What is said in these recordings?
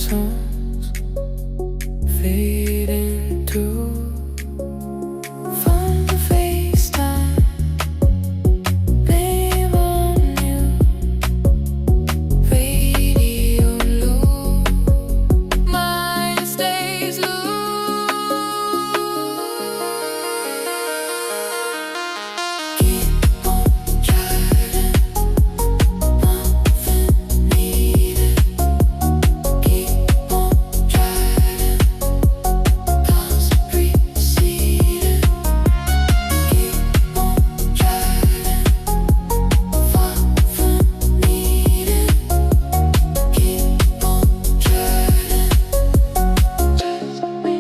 songs fade into phone FaceTime, name on you, radio low, mind stays low. Keep on driving, nothing needed. Keep on driving, clouds receding. Keep on driving, far from needed. Keep on driving, just me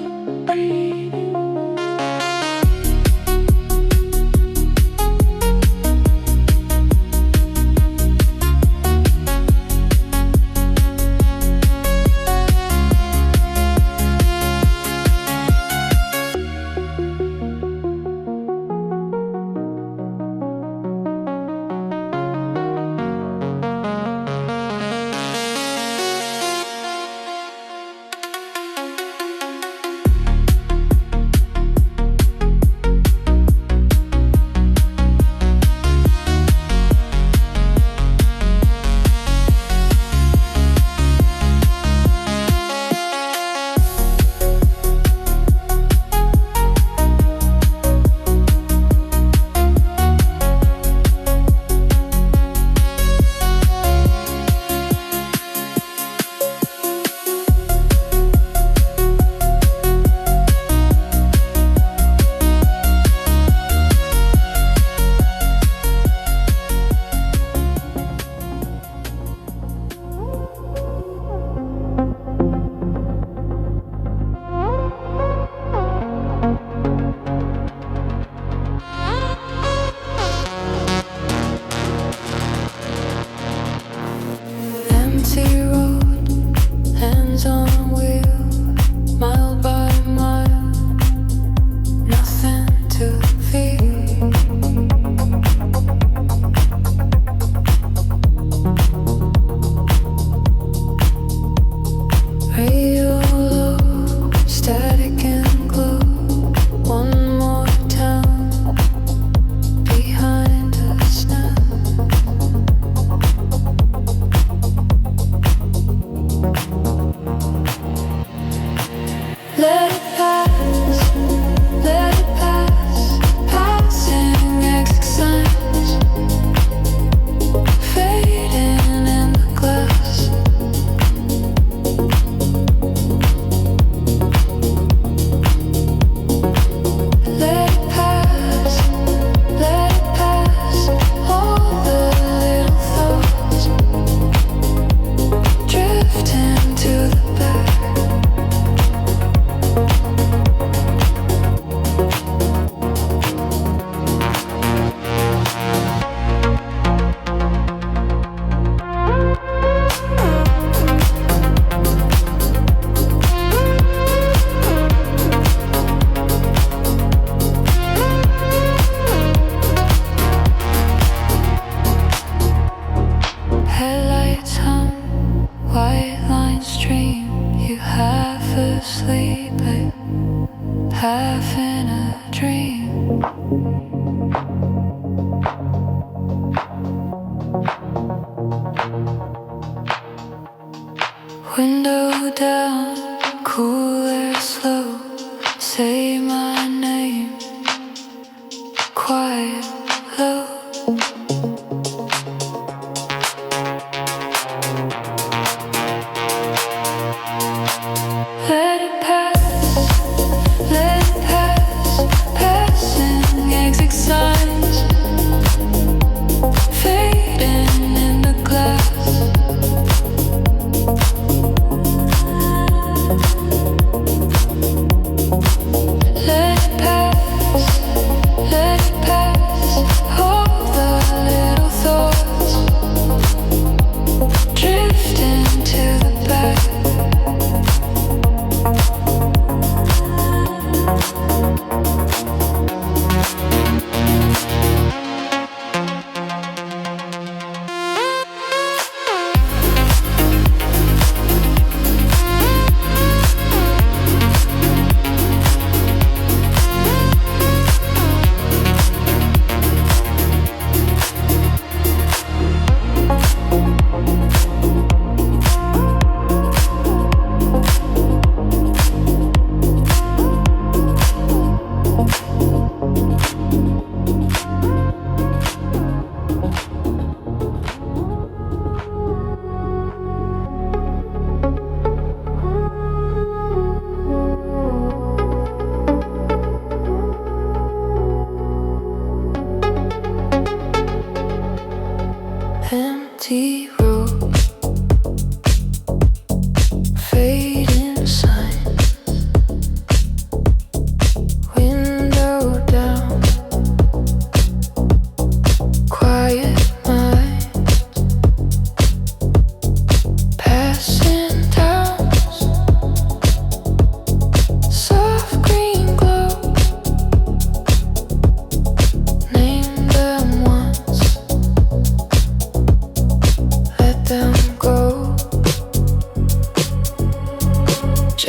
breathing. Empty road, hands on wheel, mile by mile, nothing to feel. Radio low, static and glow, one more town behind us now. Let it pass, passing exit signs, fading in the glass. Let it pass, all the little thoughts drifting to the back. Headlights hum, white lines stream. You half asleep, but half in a dream. Window down, cool air slow. Say my name, quiet, low. Let it pass, passing exit signs, fading in the glass. Let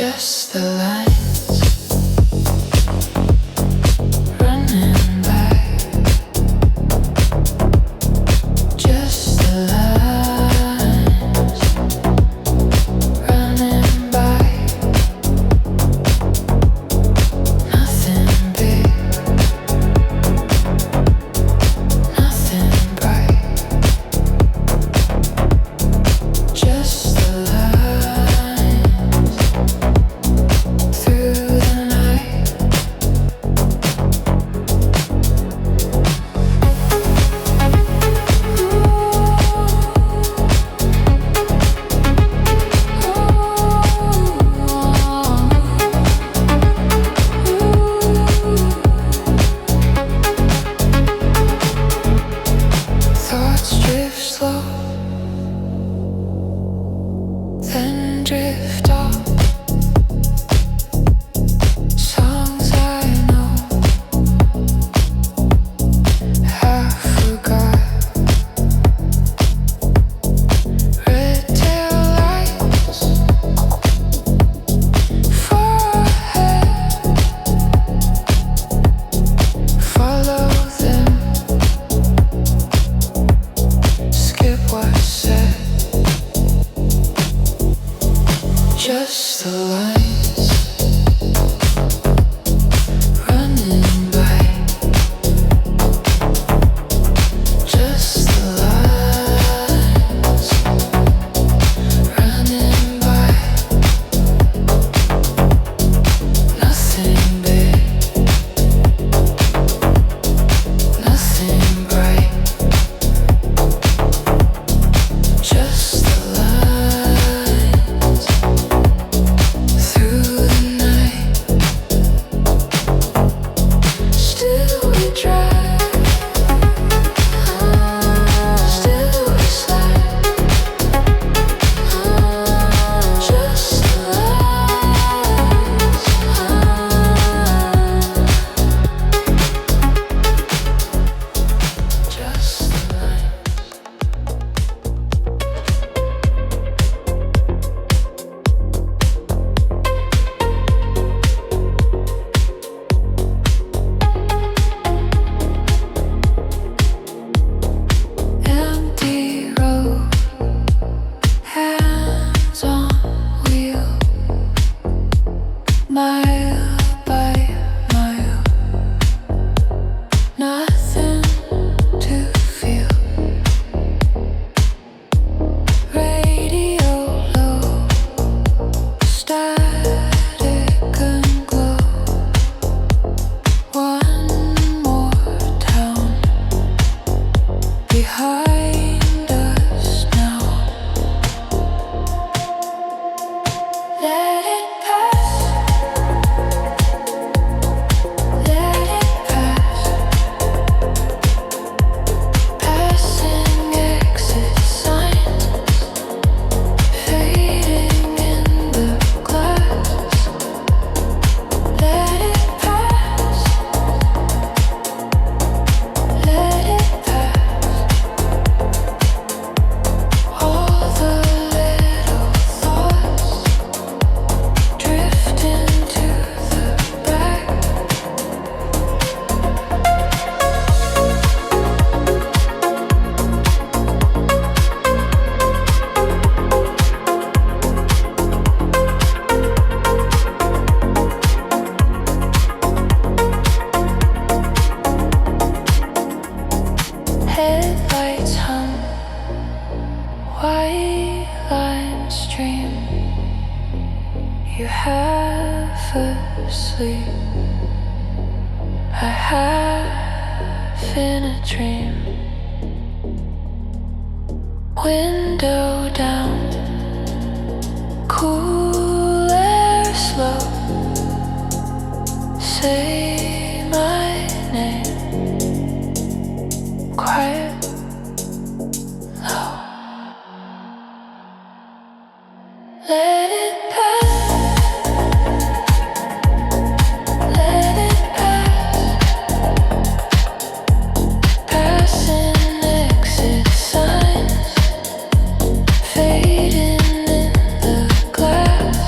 Just the lines running by. Just the lines running by. Nothing big, nothing bright. Just the lines through the night. Thoughts drift slow, then drift off. Songs I know, I forgot. Red tail lights, forehead. Follow them, skip what's said. Just the lines running by. Just the lines running by. Nothing big, nothing bright. Just the lines through the night. Still we drive, still we slide. Just the lines, just the lines. Empty road, hands on wheel, mile by mile, nothing to feel. Radio low, static and glow. One more town behind us now. Let it pass, let it pass. Passing exit signs, fading in the glass. Let it pass, let it pass. All the little thoughts drift into the back. Headlights hum, white lines stream. You half asleep, I half in a dream. Window down, cool air slow. Say my name, quiet, low. Let it pass, let it pass. Passing exit signs, fading in the glass.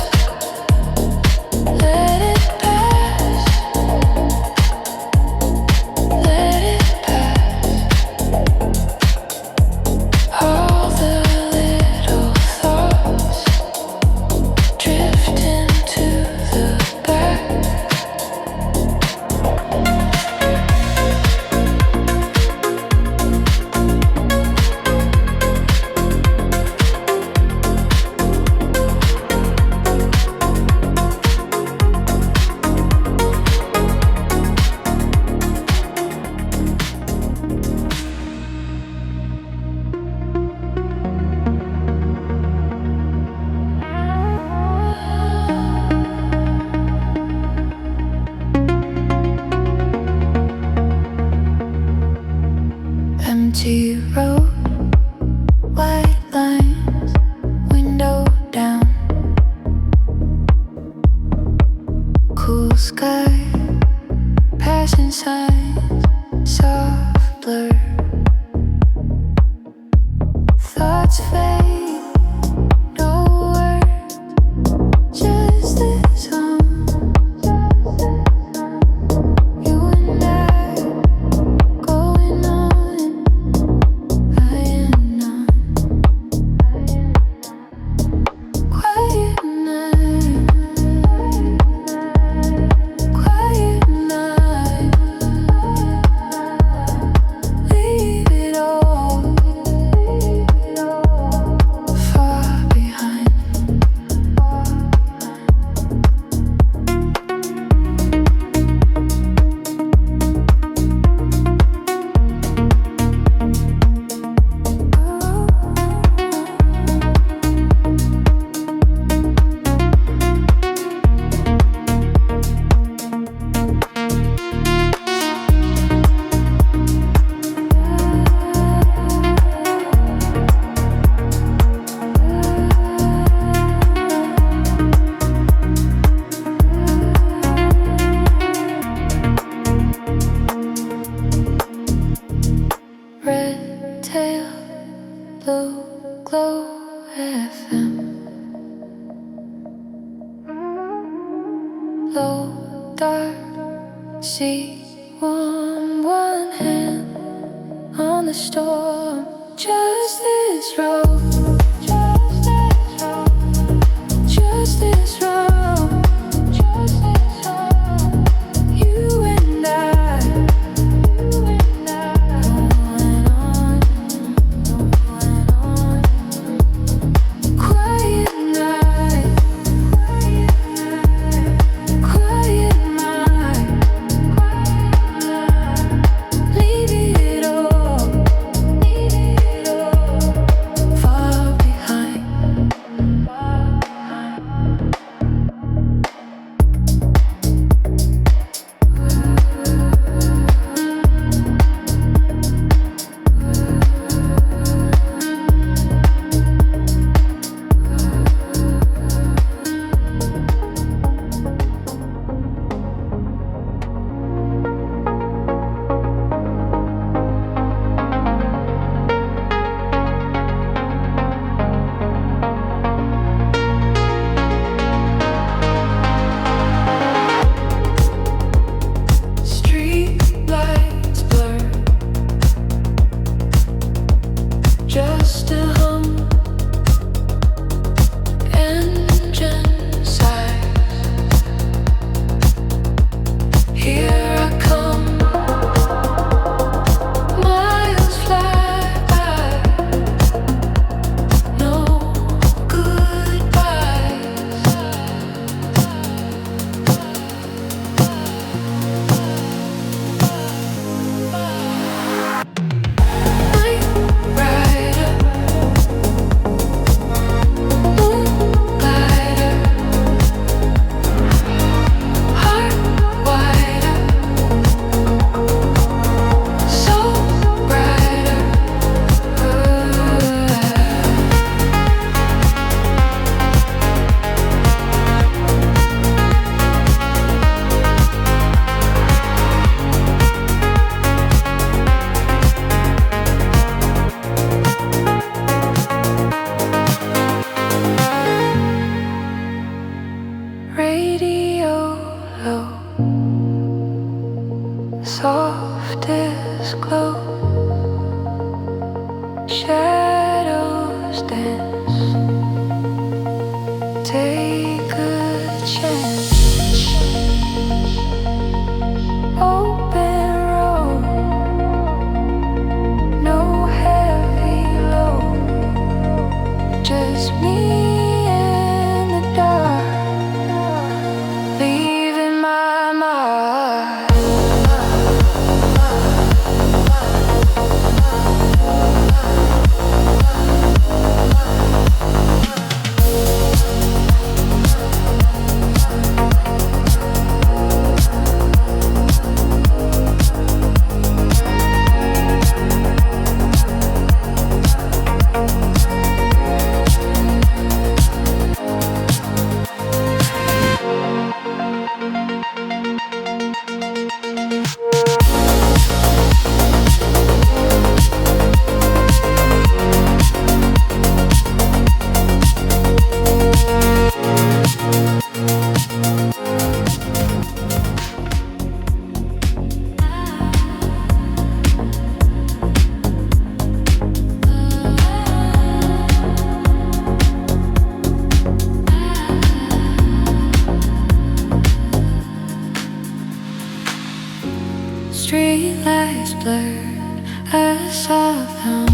see one hand on the storm. Just this road, just this road, just this road, just this road. You and I, going on, going on. Quiet night, quiet night, leave it all far behind. Street lights blur, just a hum, engine sighs. Here I come, miles fly by, no goodbyes. Night rider, moon glider, heart wider, soul brighter. Radio low, softest glow, shadows dance, take a chance, open road, no heavy load, just me in the dark, leaving my mark. Street lights blurred as soft hum,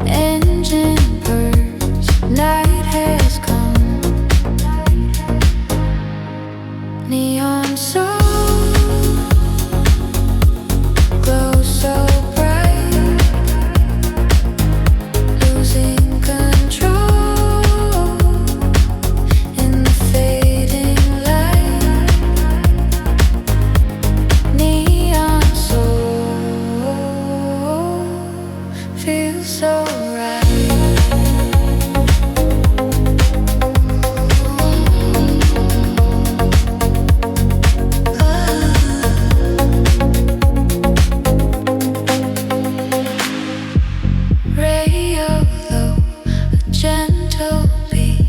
engine purrs, night has come, neon soul glows so bright, losing control in the fading light. Neon soul feels so right. Radio low, a gentle beat,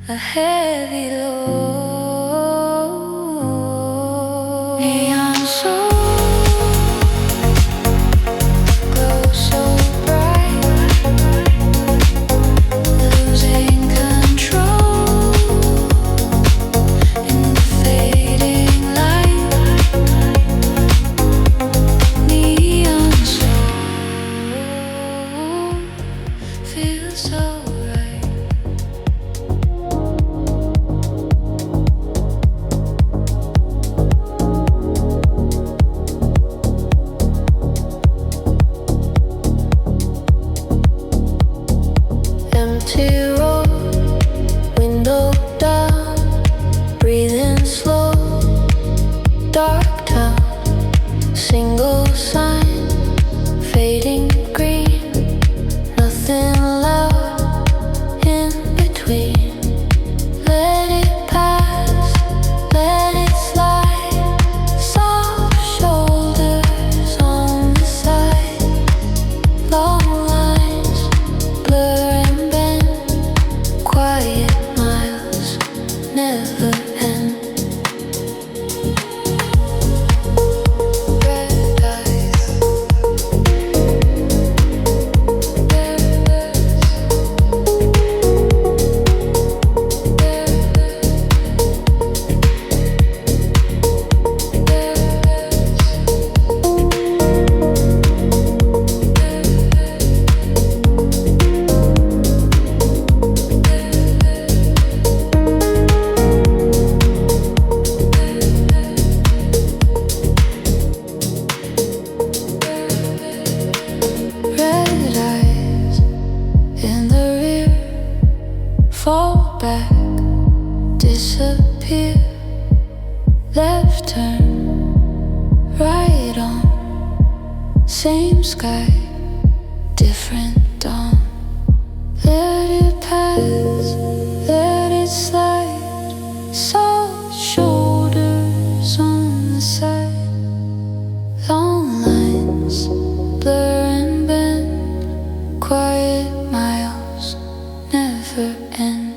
a heavy load. Neon soul glows so bright, losing control in the fading light. Neon soul feels so right. Empty road, window down, breathing slow, dark town, single sign, fading green, nothing loud in between. Let it pass, let it slide, soft shoulders on the side, long lines, blur and bend, quiet miles, never end. Red eyes, red eyes in the rear, fall back, disappear, left turn, right on, same sky, different dawn. Let it pass, let it slide, soft shoulders on the side, long lines, blur and bend, quiet miles, never end.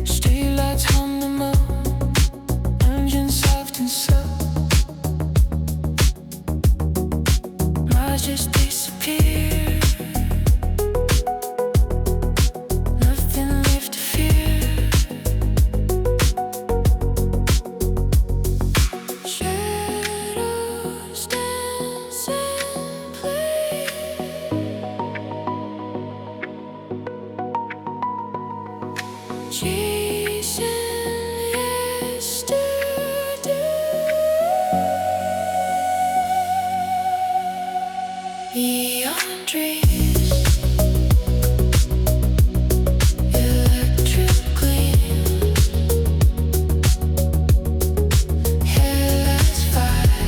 Streetlights hum the moon, engine soft and slow. Miles just disappear, nothing left to fear. Shadows dance and play, chasing yesterday. Beyond trees, electric gleams, headlights fire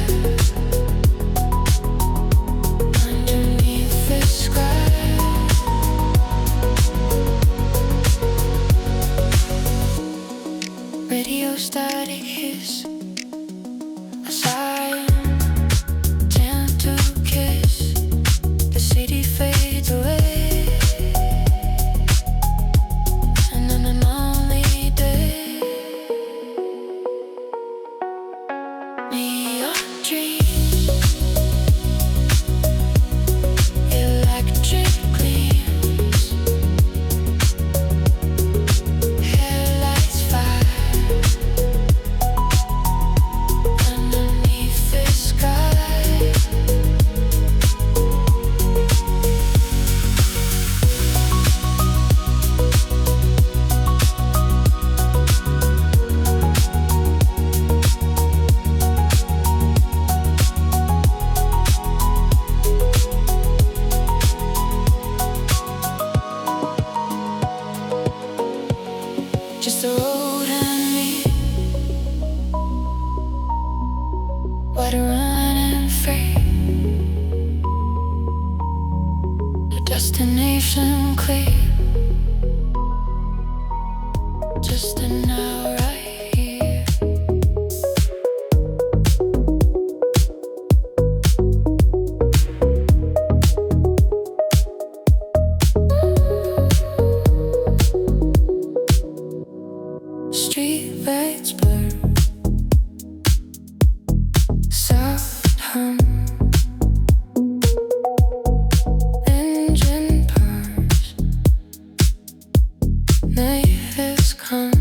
underneath the sky. Radio static hiss, a sigh, gentle kiss. The city fades away, and on a lonely day, neon dreams, electric gleams, headlights fire road and me, wide running free. The destination clear, just an hour right here. Street lights blur, soft hum, engine purrs, night has come.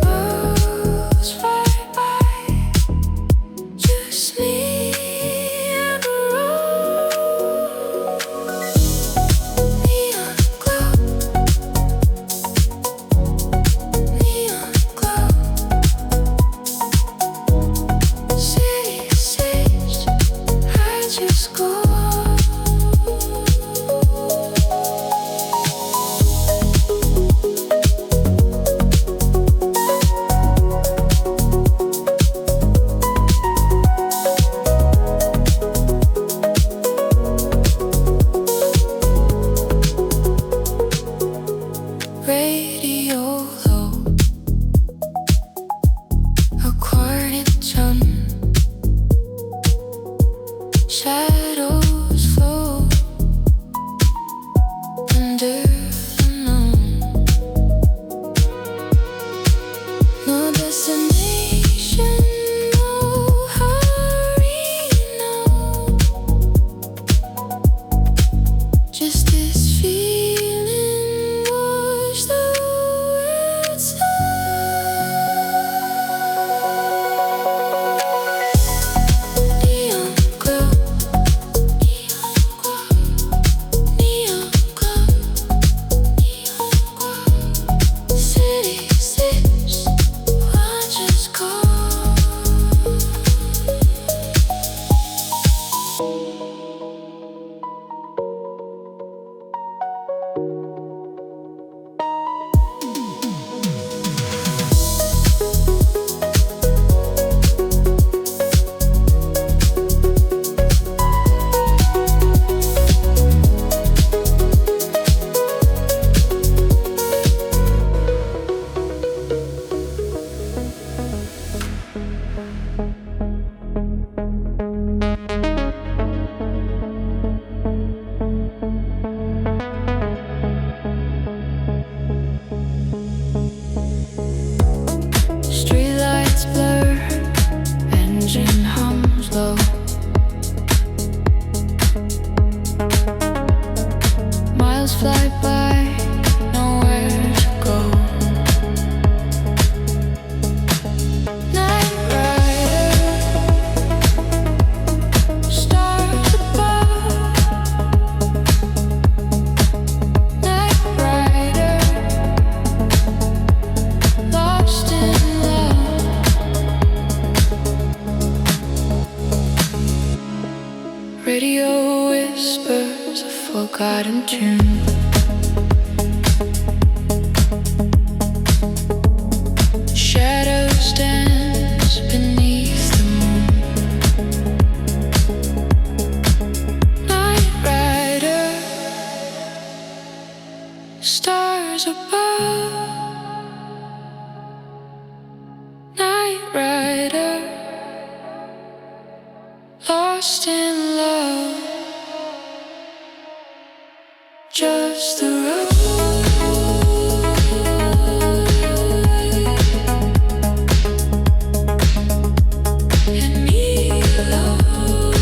Moves right by, just me and the road. Neon glow, neon glow. City stage, I just go. Radio low, a quiet tone, shadows flow under the moon. No destination, no hurry, no. Just this feeling, wash the words neon glow, neon glow, neon glow. City slips, I just go. Streetlights blur, engine hums low. Miles fly by, nowhere to go. Night rider, stars above. Night rider, lost in love. Radio whispers a forgotten tune. Shadows dance beneath the moon. Night rider, stars above. Night rider, lost in love. Just the road. And me alone.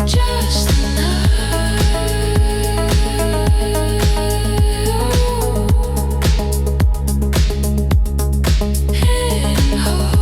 Just the night. And home.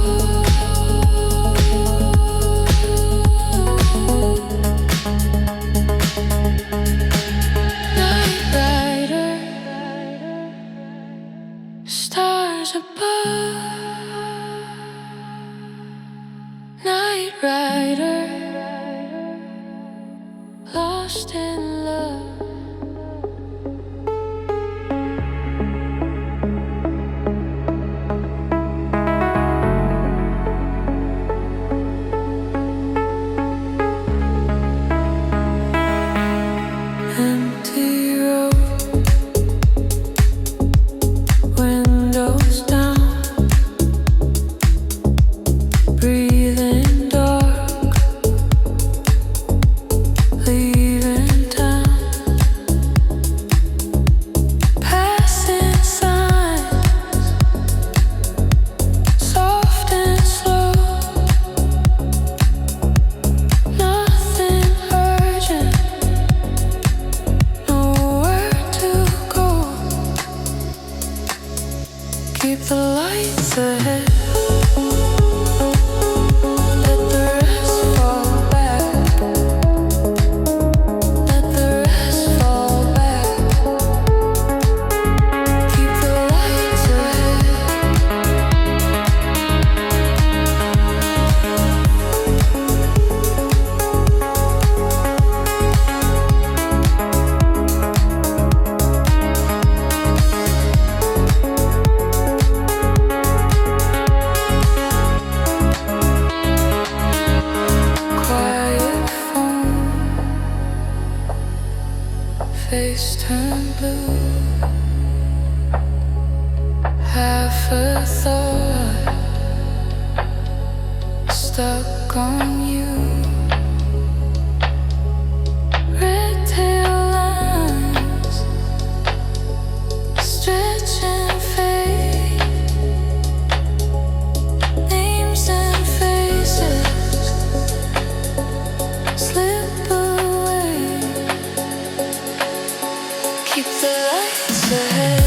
face turned blue. Half a thought stuck on you. Red tail lines stretch and fade. Names and faces slip away. Keep the lights ahead.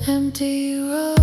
Empty road.